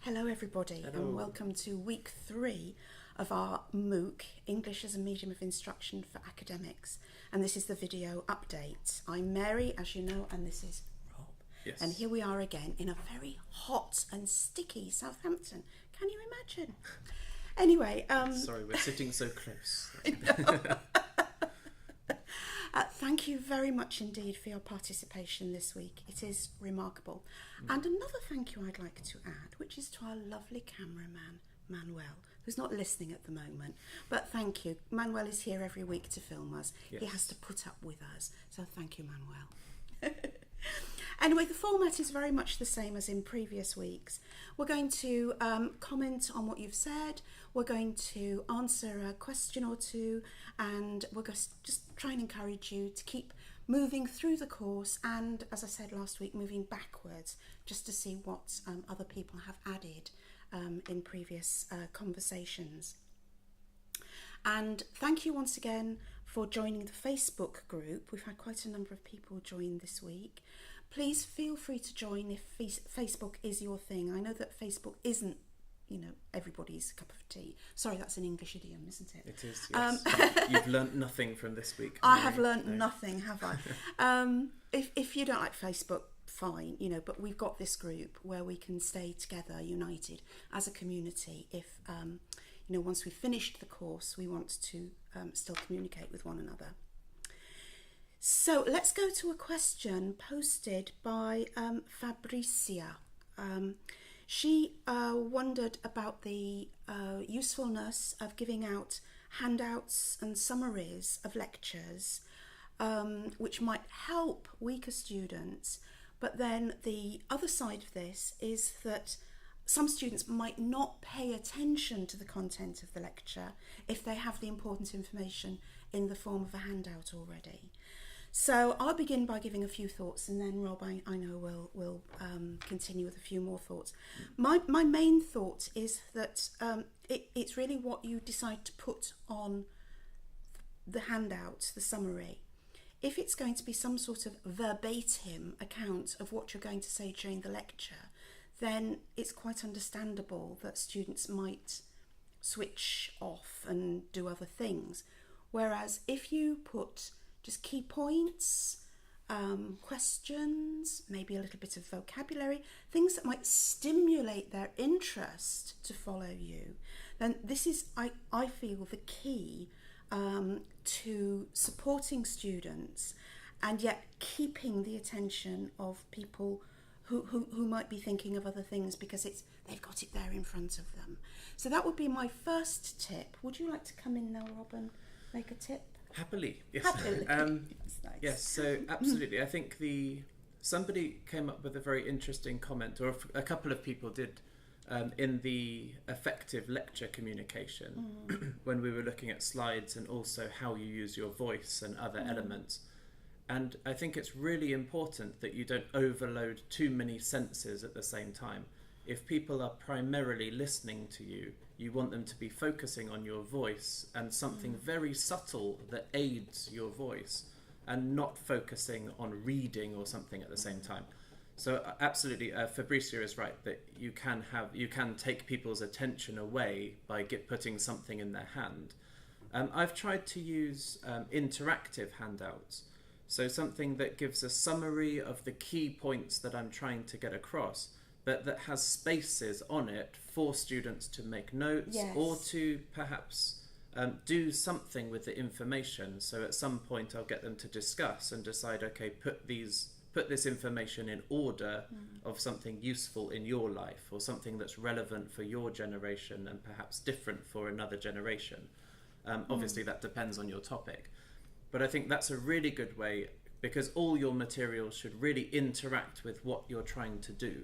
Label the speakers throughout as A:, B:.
A: Hello everybody.
B: Hello.
A: And welcome to week 3 of our MOOC, English as a Medium of Instruction for Academics. And this is the video update. I'm Mary, as you know, and this is Rob.
B: Yes.
A: And here we are again in a very hot and sticky Southampton. Can you imagine? Anyway,
B: sorry, we're sitting so close.
A: Thank you very much indeed for your participation this week. It is remarkable. And another thank you I'd like to add, which is to our lovely cameraman, Manuel, who's not listening at the moment. But thank you. Manuel is here every week to film us.
B: Yes.
A: He has to put up with us. So thank you, Manuel. Anyway, the format is very much the same as in previous weeks. We're going to comment on what you've said, we're going to answer a question or two, and we're going to just try and encourage you to keep moving through the course and, as I said last week, moving backwards just to see what other people have added in previous conversations. And thank you once again for joining the Facebook group. We've had quite a number of people join this week. Please feel free to join if Facebook is your thing. I know that Facebook isn't, everybody's cup of tea. Sorry, that's an English idiom, isn't it?
B: It is, yes. You've learnt nothing from this week.
A: I have learnt nothing, have I? If you don't like Facebook, fine, but we've got this group where we can stay together, united as a community. If, once we've finished the course, we want to still communicate with one another. So let's go to a question posted by Fabricia. She wondered about the usefulness of giving out handouts and summaries of lectures, which might help weaker students. But then the other side of this is that some students might not pay attention to the content of the lecture if they have the important information in the form of a handout already. So I'll begin by giving a few thoughts, and then Rob, I know, will continue with a few more thoughts. My main thought is that it's really what you decide to put on the handout, the summary. If it's going to be some sort of verbatim account of what you're going to say during the lecture, then it's quite understandable that students might switch off and do other things. Whereas if you put just key points, questions, maybe a little bit of vocabulary, things that might stimulate their interest to follow you, then this is, I feel, the key to supporting students and yet keeping the attention of people who might be thinking of other things because they've got it there in front of them. So that would be my first tip. Would you like to come in now, Rob, and make a tip?
B: Happily, yes.
A: Happily. Nice.
B: Yes, so absolutely. I think somebody came up with a very interesting comment, or a couple of people did, in the effective lecture communication when we were looking at slides and also how you use your voice and other elements. And I think it's really important that you don't overload too many senses at the same time. If people are primarily listening to you, you want them to be focusing on your voice and something very subtle that aids your voice, and not focusing on reading or something at the same time. So absolutely, Fabricia is right that you can take people's attention away by putting something in their hand. I've tried to use interactive handouts. So something that gives a summary of the key points that I'm trying to get across, but that has spaces on it for students to make notes,
A: yes,
B: or to perhaps do something with the information. So at some point I'll get them to discuss and decide, okay, put this information in order of something useful in your life, or something that's relevant for your generation and perhaps different for another generation. Obviously that depends on your topic. But I think that's a really good way, because all your materials should really interact with what you're trying to do.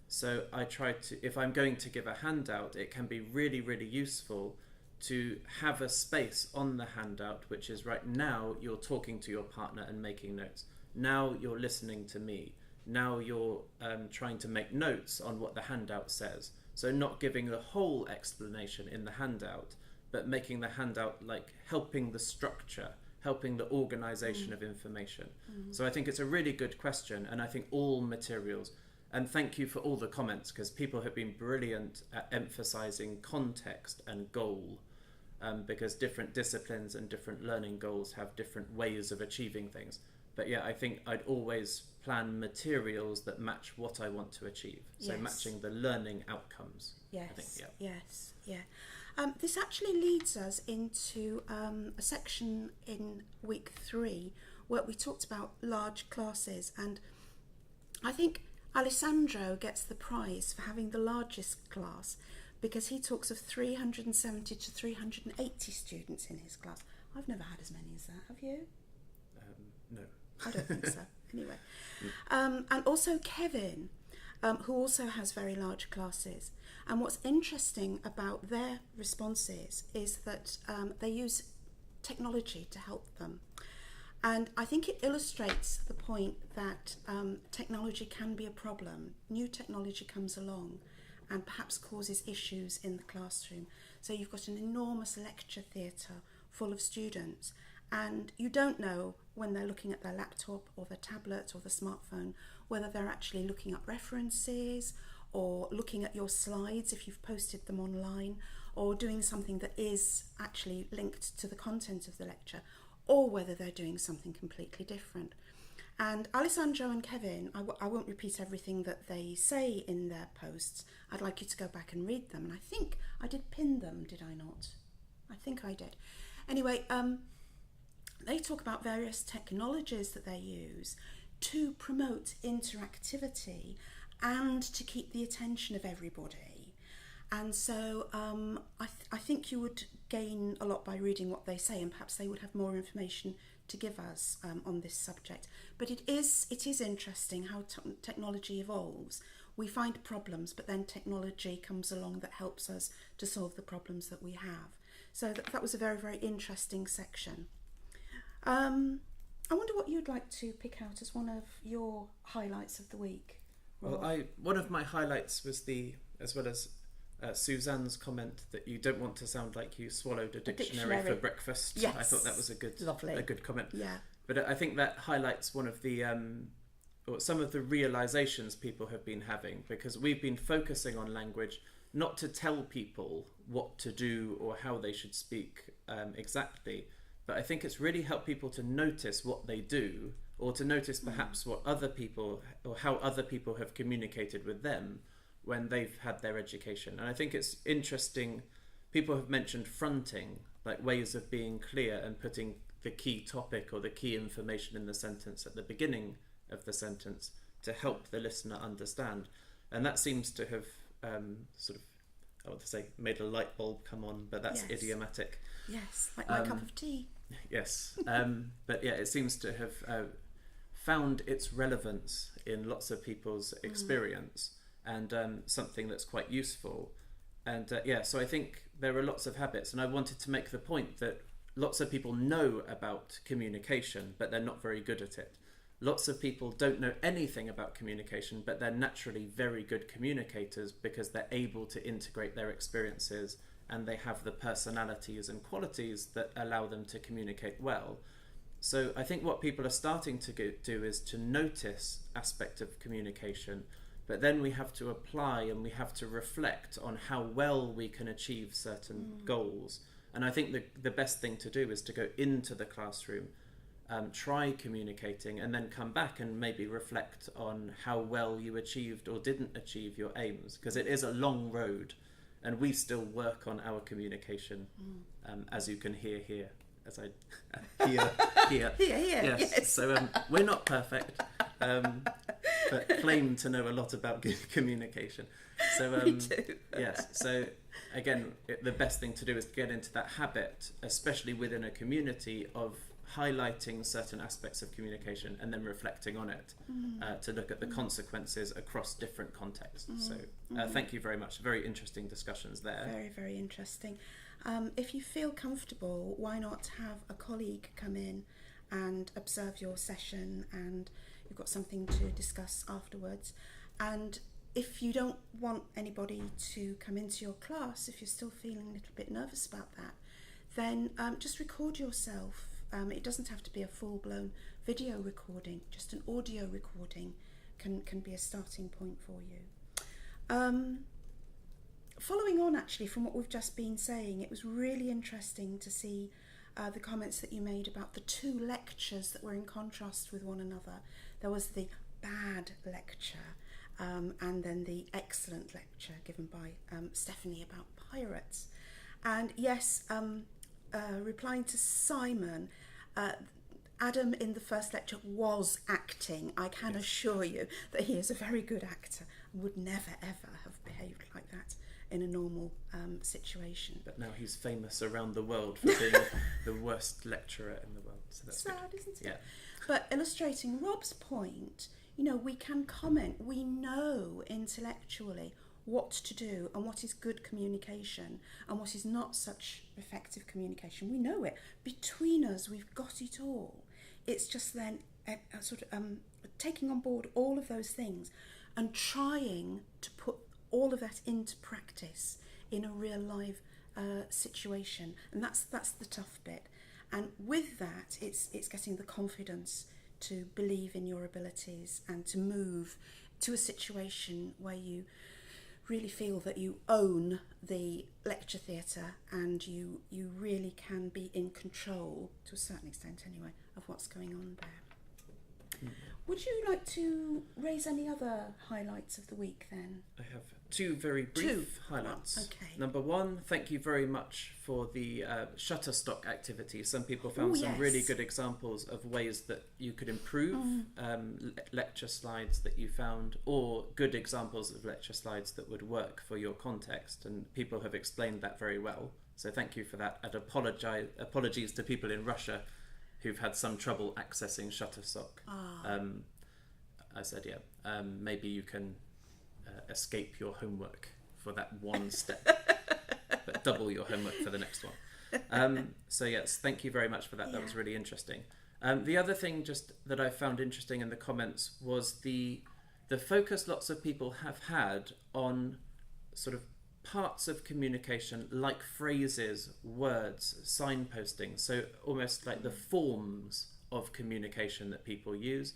B: So I try to, if I'm going to give a handout, it can be really, really useful to have a space on the handout, which is right now you're talking to your partner and making notes. Now you're listening to me. Now you're trying to make notes on what the handout says. So not giving the whole explanation in the handout, but making the handout like helping the structure, helping the organization of information. So I think it's a really good question, and I think all materials, And thank you for all the comments, because people have been brilliant at emphasising context and goal, because different disciplines and different learning goals have different ways of achieving things. But yeah, I think I'd always plan materials that match what I want to achieve. So
A: Yes.
B: matching the learning outcomes.
A: Yes,
B: I think,
A: yes, yeah. This actually leads us into a section in week 3 where we talked about large classes, and I think Alessandro gets the prize for having the largest class because he talks of 370 to 380 students in his class. I've never had as many as that, have you?
B: No.
A: I don't think so. Anyway. And also Kevin, who also has very large classes. And what's interesting about their responses is that they use technology to help them. And I think it illustrates the point that technology can be a problem. New technology comes along and perhaps causes issues in the classroom. So you've got an enormous lecture theatre full of students, and you don't know when they're looking at their laptop or their tablet or the smartphone whether they're actually looking up references or looking at your slides if you've posted them online, or doing something that is actually linked to the content of the lecture, or whether they're doing something completely different. And Alessandro and Kevin, I won't repeat everything that they say in their posts. I'd like you to go back and read them. And I think I did pin them, did I not? I think I did. Anyway, they talk about various technologies that they use to promote interactivity and to keep the attention of everybody. And so I think you would gain a lot by reading what they say, and perhaps they would have more information to give us on this subject. But it is interesting how technology evolves. We find problems, but then technology comes along that helps us to solve the problems that we have. So that was a very, very interesting section. I wonder what you'd like to pick out as one of your highlights of the week.
B: Well, one of my highlights was as well as Suzanne's comment that you don't want to sound like you swallowed a dictionary for breakfast.
A: Yes.
B: I thought that was a good comment.
A: Yeah.
B: But I think that highlights one of the or some of the realizations people have been having, because we've been focusing on language not to tell people what to do or how they should speak exactly, but I think it's really helped people to notice what they do, or to notice perhaps what other people, or how other people have communicated with them when they've had their education. And I think it's interesting, people have mentioned fronting, like ways of being clear and putting the key topic or the key information in the sentence at the beginning of the sentence to help the listener understand. And that seems to have I want to say made a light bulb come on, but that's idiomatic.
A: Yes, like my cup of tea.
B: Yes, but yeah, it seems to have found its relevance in lots of people's experience, and something that's quite useful. And so I think there are lots of habits, and I wanted to make the point that lots of people know about communication, but they're not very good at it. Lots of people don't know anything about communication, but they're naturally very good communicators because they're able to integrate their experiences, and they have the personalities and qualities that allow them to communicate well. So I think what people are starting to do is to notice aspect of communication, but then we have to apply and we have to reflect on how well we can achieve certain goals. And I think the best thing to do is to go into the classroom, try communicating, and then come back and maybe reflect on how well you achieved or didn't achieve your aims, because it is a long road and we still work on our communication, as you can hear here, as I hear. Yes. So we're not perfect, but claim to know a lot about good communication. So
A: We do.
B: Yes. So again, the best thing to do is to get into that habit, especially within a community, of highlighting certain aspects of communication and then reflecting on it, to look at the consequences across different contexts. So thank you very much. Very interesting discussions there.
A: Very, very interesting. If you feel comfortable, why not have a colleague come in and observe your session, and you've got something to discuss afterwards. And if you don't want anybody to come into your class, if you're still feeling a little bit nervous about that, then just record yourself. It doesn't have to be a full-blown video recording, just an audio recording, can be a starting point for you. Following on actually from what we've just been saying, it was really interesting to see the comments that you made about the two lectures that were in contrast with one another. There was the bad lecture and then the excellent lecture given by Stephanie about pirates. And yes, replying to Simon, Adam in the first lecture was acting. I can assure you that he is a very good actor and would never ever have behaved like that in a normal situation.
B: But now he's famous around the world for being the worst lecturer in the world. So that's
A: sad,
B: good.
A: Isn't it?
B: Yeah.
A: But illustrating Rob's point, we can comment. We know intellectually what to do and what is good communication and what is not such effective communication. We know it. Between us, we've got it all. It's just then taking on board all of those things and trying to put all of that into practice in a real live situation. And that's the tough bit. And with that, it's getting the confidence to believe in your abilities and to move to a situation where you really feel that you own the lecture theatre and you really can be in control, to a certain extent anyway, of what's going on there. Would you like to raise any other highlights of the week then?
B: I have two very brief highlights.
A: Okay.
B: Number one, thank you very much for the Shutterstock activity. Some people found some really good examples of ways that you could improve lecture slides that you found, or good examples of lecture slides that would work for your context, and people have explained that very well. So thank you for that, and apologies to people in Russia who've had some trouble accessing Shutterstock. I said, maybe you can escape your homework for that one step, but double your homework for the next one. So yes, thank you very much for that. That was really interesting. The other thing just that I found interesting in the comments was the focus lots of people have had on sort of parts of communication like phrases, words, signposting, so almost like the forms of communication that people use.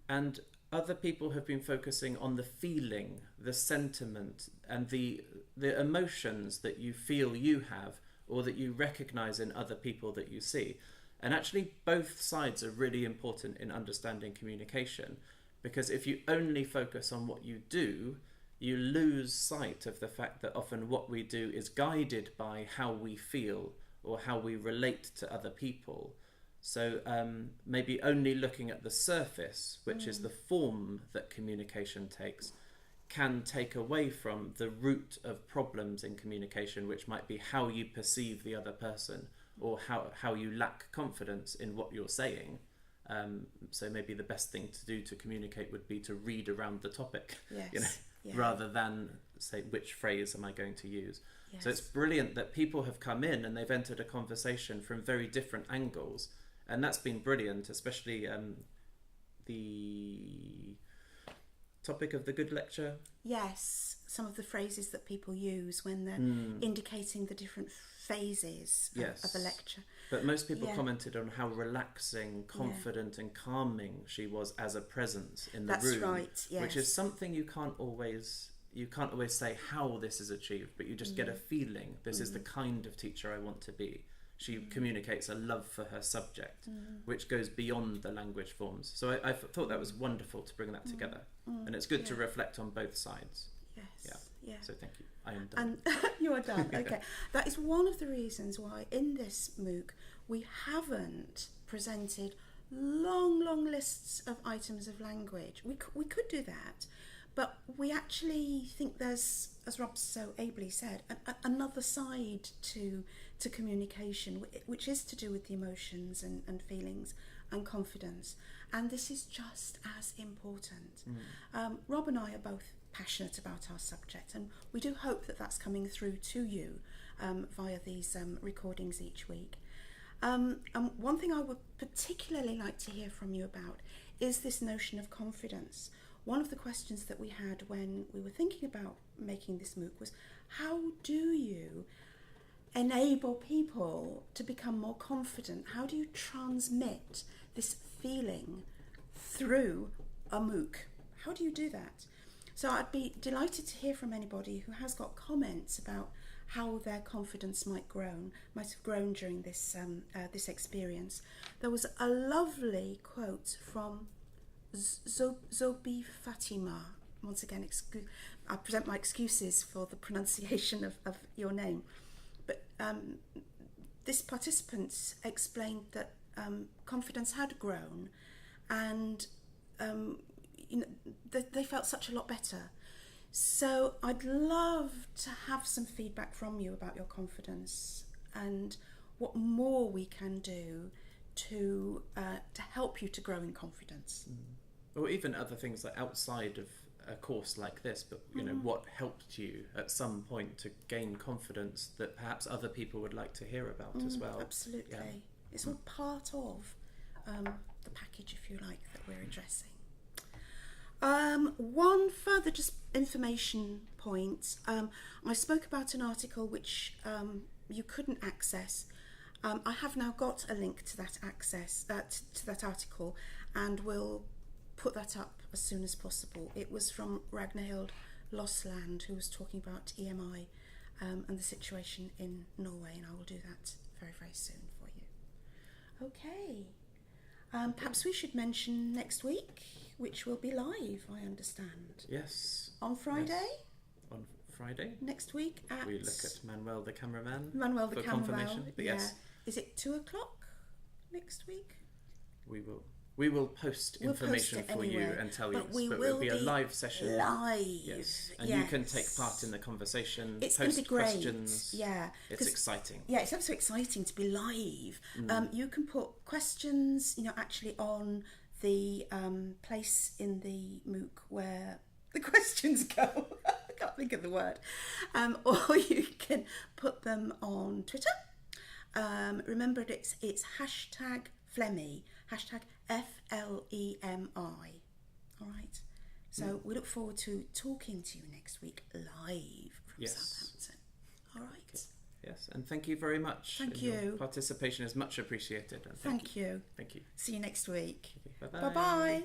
B: And other people have been focusing on the feeling, the sentiment, and the emotions that you feel you have or that you recognise in other people that you see. And actually both sides are really important in understanding communication, because if you only focus on what you do, you lose sight of the fact that often what we do is guided by how we feel or how we relate to other people. So maybe only looking at the surface, which is the form that communication takes, can take away from the root of problems in communication, which might be how you perceive the other person or how you lack confidence in what you're saying. So maybe the best thing to do to communicate would be to read around the topic, rather than say, which phrase am I going to use? Yes. So it's brilliant that people have come in and they've entered a conversation from very different angles. And that's been brilliant, especially the topic of the good lecture. Yes,
A: some of the phrases that people use when they're indicating the different phases of a lecture.
B: But most people commented on how relaxing, confident and calming she was as a presence in the room.
A: That's right, yes.
B: Which is something you can't always say how this is achieved, but you just get a feeling, this is the kind of teacher I want to be. She communicates a love for her subject, which goes beyond the language forms. So I thought that was wonderful to bring that together. And it's good to reflect on both sides.
A: Yes. Yeah.
B: So thank you. I am done.
A: And you are done. Okay. That is one of the reasons why in this MOOC we haven't presented long lists of items of language. We could do that, but we actually think there's, as Rob so ably said, another side to communication, which is to do with the emotions and feelings and confidence. And this is just as important. Rob and I are both passionate about our subject, and we do hope that that's coming through to you via these recordings each week. And one thing I would particularly like to hear from you about is this notion of confidence. One of the questions that we had when we were thinking about making this MOOC was, how do you enable people to become more confident? How do you transmit this feeling through a MOOC? How do you do that? So I'd be delighted to hear from anybody who has got comments about how their confidence might have grown during this this experience. There was a lovely quote from Zobi Fatima. Once again, I present my excuses for the pronunciation of your name. But this participant explained that confidence had grown, and they felt such a lot better. So I'd love to have some feedback from you about your confidence and what more we can do to help you to grow in confidence.
B: Or even other things like outside of a course like this, but what helped you at some point to gain confidence that perhaps other people would like to hear about as well.
A: Absolutely.
B: Yeah.
A: It's all part of the package, if you like, that we're addressing. One further just information point. I spoke about an article which you couldn't access. I have now got a link to that to that article, and we'll put that up as soon as possible. It was from Ragnhild Losland, who was talking about EMI and the situation in Norway, and I will do that very, very soon for you. Okay. Perhaps we should mention next week, which will be live, I understand.
B: Yes.
A: On Friday?
B: Yes. On Friday?
A: Next week at...
B: We look at Manuel the cameraman.
A: Manuel the
B: for
A: cameraman.
B: Confirmation. But
A: yeah.
B: Yes.
A: Is it 2:00 next week?
B: We will post information for you and tell you.
A: But it
B: will be a live session.
A: Live.
B: Yes. And you can take part in the conversation.
A: It's going to be great.
B: Questions.
A: Yeah.
B: It's exciting.
A: Yeah, it's absolutely exciting to be live. You can put questions, actually on the place in the MOOC where the questions go. I can't think of the word. Or you can put them on Twitter. Remember, it's hashtag Flemmy, hashtag FLEMI. All right. So we look forward to talking to you next week live from Southampton. All right.
B: Okay. Yes, and thank you very much.
A: Thank
B: Your
A: you.
B: participation is much appreciated. And
A: Thank you.
B: Thank you.
A: See you next week.
B: Okay, bye-bye.
A: Bye-bye.